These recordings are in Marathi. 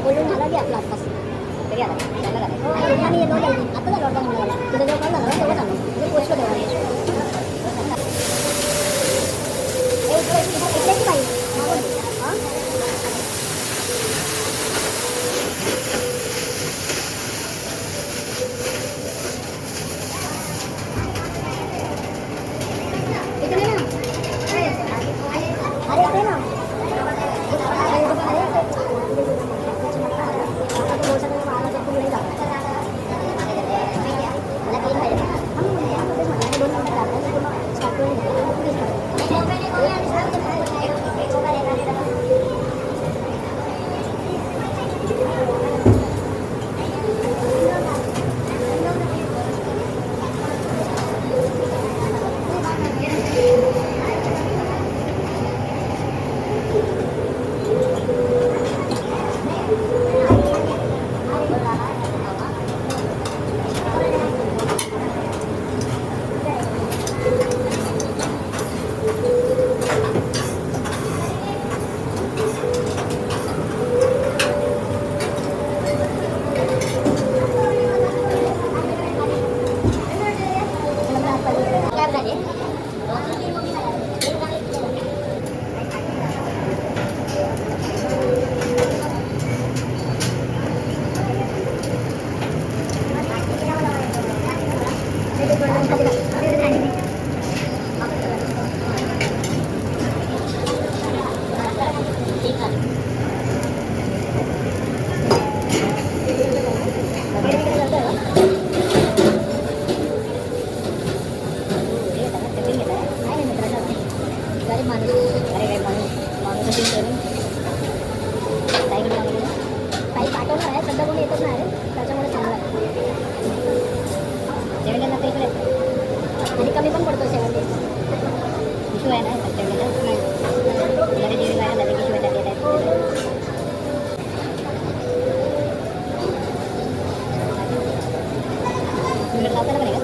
बोलून झाला की आपला आत्ताच तरी आला त्याला झालं आणि येतो आता झालं वाटतं मला तुझं जेव्हा कॉल झाला तेव्हा झालं म्हणजे पोचलो तेव्हा इकडेची बाई हां इकडे ना अरे इकडे ना काही पाठवलं आहे सध्या कोणी येतच नाही त्याच्यामुळे चांगलं आहे 70 नंतर इकडे आणि कमी पण पडतो 70 इशू आहे ना 70 नाही जरी जेवढी व्हायला झाले इशू येतात येत आहे लावताना पण आहे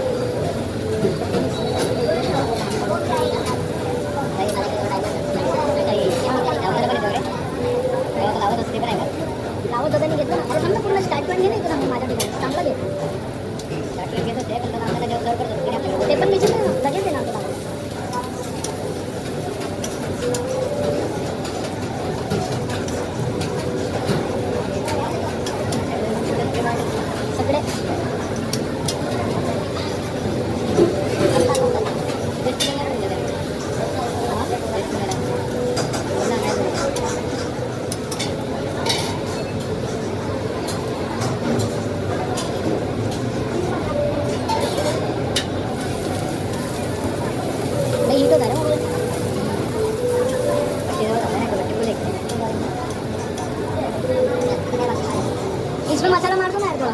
लावत होता घेतलं ना अरे पूर्ण स्टार्ट पण घे नाही तुला माझ्या ठिकाणी चांगलं घे स्टार्ट घेत होते पण आम्हाला जेव्हा करतो ते पण मी लगेच देणार तुला सगळे इसमें मसाला मार दो ना यार थोड़ा